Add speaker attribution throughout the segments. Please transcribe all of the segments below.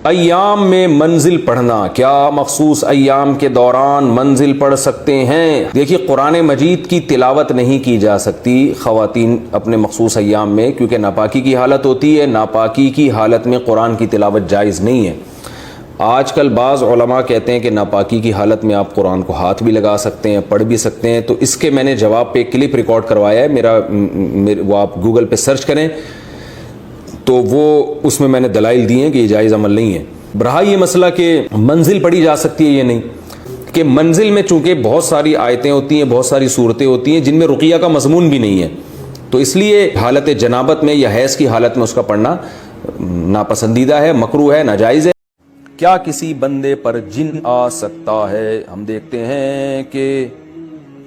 Speaker 1: ایام میں منزل پڑھنا، کیا مخصوص ایام کے دوران منزل پڑھ سکتے ہیں؟ دیکھیے، قرآن مجید کی تلاوت نہیں کی جا سکتی خواتین اپنے مخصوص ایام میں، کیونکہ ناپاکی کی حالت ہوتی ہے۔ ناپاکی کی حالت میں قرآن کی تلاوت جائز نہیں ہے۔ آج کل بعض علماء کہتے ہیں کہ ناپاکی کی حالت میں آپ قرآن کو ہاتھ بھی لگا سکتے ہیں، پڑھ بھی سکتے ہیں۔ تو اس کے میں نے جواب پہ ایک کلپ ریکارڈ کروایا ہے، وہ آپ گوگل پہ سرچ کریں تو وہ اس میں نے دلائل دی ہیں کہ یہ جائز عمل نہیں ہے۔ رہا یہ مسئلہ کہ منزل پڑھی جا سکتی ہے یہ نہیں، کہ منزل میں چونکہ بہت ساری آیتیں ہوتی ہیں، بہت ساری صورتیں ہوتی ہیں جن میں رقیہ کا مضمون بھی نہیں ہے، تو اس لیے حالت جنابت میں یا حیض کی حالت میں اس کا پڑھنا ناپسندیدہ ہے، مکروہ ہے، ناجائز ہے۔ کیا کسی بندے پر جن آ سکتا ہے؟ ہم دیکھتے ہیں کہ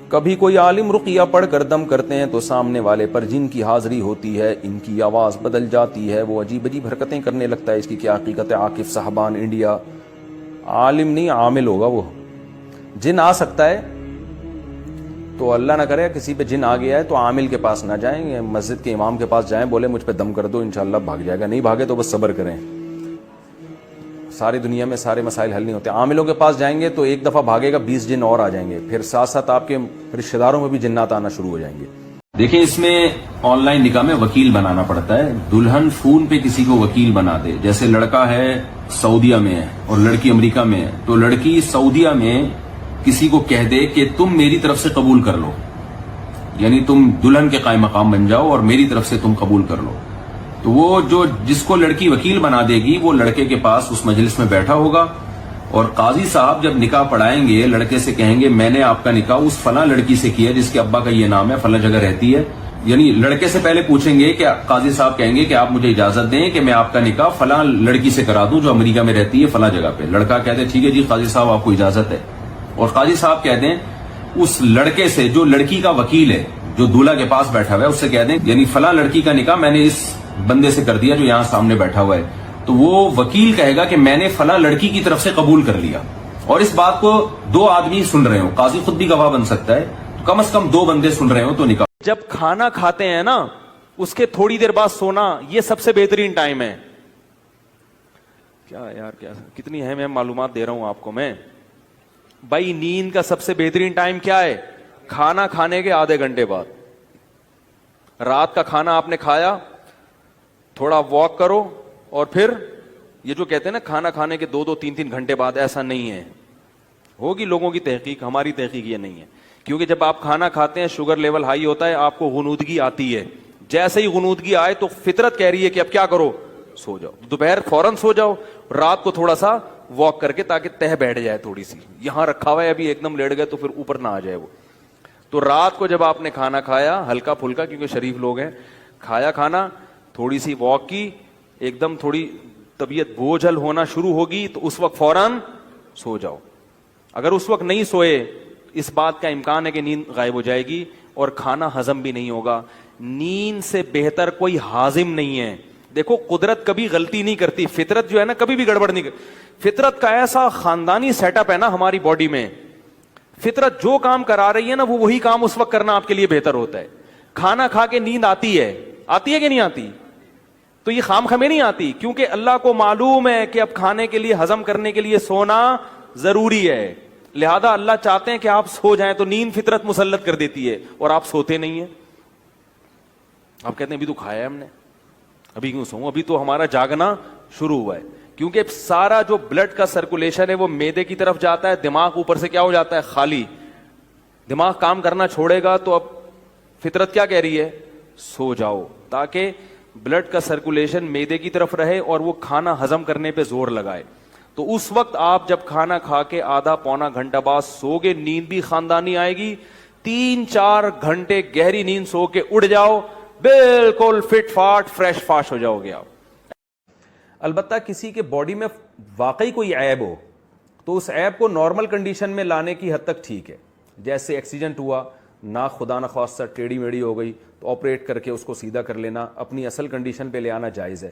Speaker 1: کبھی کوئی عالم رقیہ پڑھ کر دم کرتے ہیں تو سامنے والے پر جن کی حاضری ہوتی ہے، ان کی آواز بدل جاتی ہے، وہ عجیب عجیب حرکتیں کرنے لگتا ہے۔ اس کی کیا حقیقت ہے؟ عاکف صاحبان انڈیا۔ عالم نہیں، عامل ہوگا وہ۔ جن آ سکتا ہے تو اللہ نہ کرے کسی پہ جن آ گیا ہے تو عامل کے پاس نہ جائیں، مسجد کے امام کے پاس جائیں، بولے مجھ پہ دم کر دو، انشاءاللہ بھاگ جائے گا۔ نہیں بھاگے تو بس صبر کریں، ساری دنیا میں سارے مسائل حل نہیں ہوتے۔ عاملوں کے پاس جائیں گے تو ایک دفعہ بھاگے گا، 20 جن اور آ جائیں گے، پھر ساتھ ساتھ آپ کے رشتہ داروں میں بھی جنات آنا شروع ہو جائیں گے۔ دیکھیں، اس میں آن لائن نکاح میں وکیل بنانا پڑتا ہے۔ دلہن فون پہ کسی کو وکیل بنا دے، جیسے لڑکا ہے سعودیہ میں ہے اور لڑکی امریکہ میں ہے، تو لڑکی سعودیہ میں کسی کو کہہ دے کہ تم میری طرف سے قبول کر لو، یعنی تم دلہن کے قائم مقام بن جاؤ اور میری طرف سے تم قبول کر لو، تو وہ جس کو لڑکی وکیل بنا دے گی وہ لڑکے کے پاس اس مجلس میں بیٹھا ہوگا، اور قاضی صاحب جب نکاح پڑھائیں گے لڑکے سے کہیں گے میں نے آپ کا نکاح اس فلاں لڑکی سے کیا جس کے ابا کا یہ نام ہے، فلاں جگہ رہتی ہے، یعنی لڑکے سے پہلے پوچھیں گے کہ قاضی صاحب کہیں گے کہ آپ مجھے اجازت دیں کہ میں آپ کا نکاح فلاں لڑکی سے کرا دوں جو امریکہ میں رہتی ہے فلاں جگہ پہ۔ لڑکا کہتے ٹھیک ہے جی قاضی صاحب آپ کو اجازت ہے، اور قاضی صاحب کہہ دیں اس لڑکے سے جو لڑکی کا وکیل ہے جو دولہا کے پاس بیٹھا ہوا ہے اس سے کہہ دیں یعنی فلاں لڑکی کا نکاح میں نے اس بندے سے کر دیا جو یہاں سامنے بیٹھا ہوا ہے، تو وہ وکیل کہے گا کہ میں نے فلاں لڑکی کی طرف سے قبول کر لیا، اور اس بات کو 2 آدمی سن رہے ہوں، قاضی خود بھی گواہ بن سکتا ہے، تو کم از کم 2 بندے سن رہے ہوں تو نکاح۔
Speaker 2: جب کھانا کھاتے ہیں نا اس کے تھوڑی دیر بعد سونا، یہ سب سے بہترین ٹائم ہے۔ کیا یار، کیا کتنی اہم معلومات دے رہا ہوں آپ کو میں بھائی۔ نیند کا سب سے بہترین ٹائم کیا ہے؟ کھانا کھانے کے آدھے گھنٹے بعد۔ رات کا کھانا آپ نے کھایا، تھوڑا واک کرو، اور پھر یہ جو کہتے ہیں نا کھانا کھانے کے 2-3 گھنٹے بعد، ایسا نہیں ہے۔ ہوگی لوگوں کی تحقیق، ہماری تحقیق یہ نہیں ہے، کیونکہ جب آپ کھانا کھاتے ہیں شوگر لیول ہائی ہوتا ہے، آپ کو غنودگی آتی ہے، جیسے ہی غنودگی آئے تو فطرت کہہ رہی ہے کہ اب کیا کرو، سو جاؤ، دوپہر فوراً سو جاؤ، رات کو تھوڑا سا واک کر کے تاکہ تہ بیٹھ جائے تھوڑی سی، یہاں رکھا ہوا ہے ابھی ایک دم لیٹ گئے تو پھر اوپر نہ آ جائے وہ۔ تو رات کو جب آپ نے کھانا کھایا ہلکا پھلکا، کیونکہ شریف لوگ ہیں، کھایا کھانا، تھوڑی سی واک کی، ایک دم تھوڑی طبیعت بوجھل ہونا شروع ہوگی تو اس وقت فوراً سو جاؤ۔ اگر اس وقت نہیں سوئے، اس بات کا امکان ہے کہ نیند غائب ہو جائے گی اور کھانا ہضم بھی نہیں ہوگا۔ نیند سے بہتر کوئی ہاضم نہیں ہے۔ دیکھو قدرت کبھی غلطی نہیں کرتی، فطرت جو ہے نا کبھی بھی گڑبڑ نہیں کرتی۔ فطرت کا ایسا خاندانی سیٹ اپ ہے نا ہماری باڈی میں، فطرت جو کام کرا رہی ہے نا وہ وہی کام اس وقت کرنا آپ کے لیے بہتر ہوتا ہے۔ کھانا کھا کے نیند آتی ہے کہ نہیں آتی؟ تو یہ خام خمے نہیں آتی، کیونکہ اللہ کو معلوم ہے کہ اب کھانے کے لیے ہضم کرنے کے لیے سونا ضروری ہے، لہذا اللہ چاہتے ہیں کہ آپ سو جائیں، تو نیند فطرت مسلط کر دیتی ہے اور آپ سوتے نہیں ہیں۔ آپ کہتے ہیں ابھی تو کھایا ہے ہم نے، ابھی کیوں سوؤں؟ ابھی تو ہمارا جاگنا شروع ہوا ہے، کیونکہ سارا جو بلڈ کا سرکولیشن ہے وہ معدے کی طرف جاتا ہے، دماغ اوپر سے کیا ہو جاتا ہے، خالی۔ دماغ کام کرنا چھوڑے گا تو اب فطرت کیا کہہ رہی ہے، سو جاؤ، تاکہ بلڈ کا سرکولیشن معدے کی طرف رہے اور وہ کھانا ہضم کرنے پہ زور لگائے۔ تو اس وقت آپ جب کھانا کھا کے آدھا پونا گھنٹہ بعد سو گے، نیند بھی خاندانی آئے گی، 3-4 گھنٹے گہری نیند سو کے اڑ جاؤ، بالکل فٹ فاٹ فریش فاش ہو جاؤ گے آپ۔ البتہ کسی کے باڈی میں واقعی کوئی عیب ہو تو اس عیب کو نارمل کنڈیشن میں لانے کی حد تک ٹھیک ہے، جیسے ایکسیڈنٹ ہوا، ناک خدا نخواستہ ٹیڑھی میڑھی ہو گئی تو آپریٹ کر کے اس کو سیدھا کر لینا، اپنی اصل کنڈیشن پہ لے آنا جائز ہے۔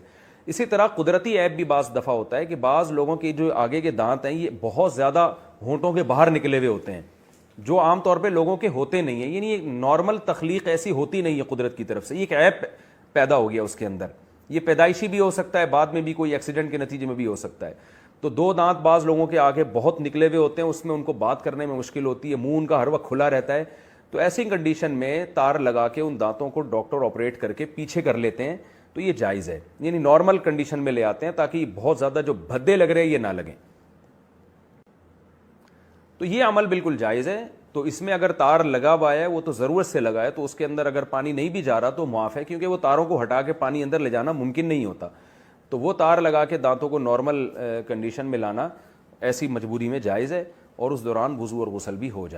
Speaker 2: اسی طرح قدرتی عیب بھی بعض دفعہ ہوتا ہے کہ بعض لوگوں کے جو آگے کے دانت ہیں یہ بہت زیادہ ہونٹوں کے باہر نکلے ہوئے ہوتے ہیں، جو عام طور پہ لوگوں کے ہوتے نہیں ہیں، یعنی ایک نارمل تخلیق ایسی ہوتی نہیں ہے قدرت کی طرف سے، یہ ایک عیب پیدا ہو گیا اس کے اندر،
Speaker 1: یہ پیدائشی بھی ہو سکتا ہے, بعد میں بھی کوئی ایکسیڈنٹ کے نتیجے میں بھی ہو سکتا ہے. تو دو دانت بعض لوگوں کے آگے بہت نکلے ہوئے ہوتے ہیں, اس میں ان کو بات کرنے میں مشکل ہوتی ہے, منہ ان کا ہر وقت کھلا رہتا ہے. تو ایسی کنڈیشن میں تار لگا کے ان دانتوں کو ڈاکٹر آپریٹ کر کے پیچھے کر لیتے ہیں, تو یہ جائز ہے. یعنی نارمل کنڈیشن میں لے آتے ہیں تاکہ بہت زیادہ جو بھدے لگ رہے ہیں یہ نہ لگیں. تو یہ عمل بالکل جائز ہے. تو اس میں اگر تار لگا ہوا ہے وہ تو ضرورت سے لگا ہے, تو اس کے اندر اگر پانی نہیں بھی جا رہا تو معاف ہے, کیونکہ وہ تاروں کو ہٹا کے پانی اندر لے جانا ممکن نہیں ہوتا. تو وہ تار لگا کے دانتوں کو نارمل کنڈیشن میں لانا ایسی مجبوری میں جائز ہے, اور اس دوران وضو اور غسل بھی ہو جائے.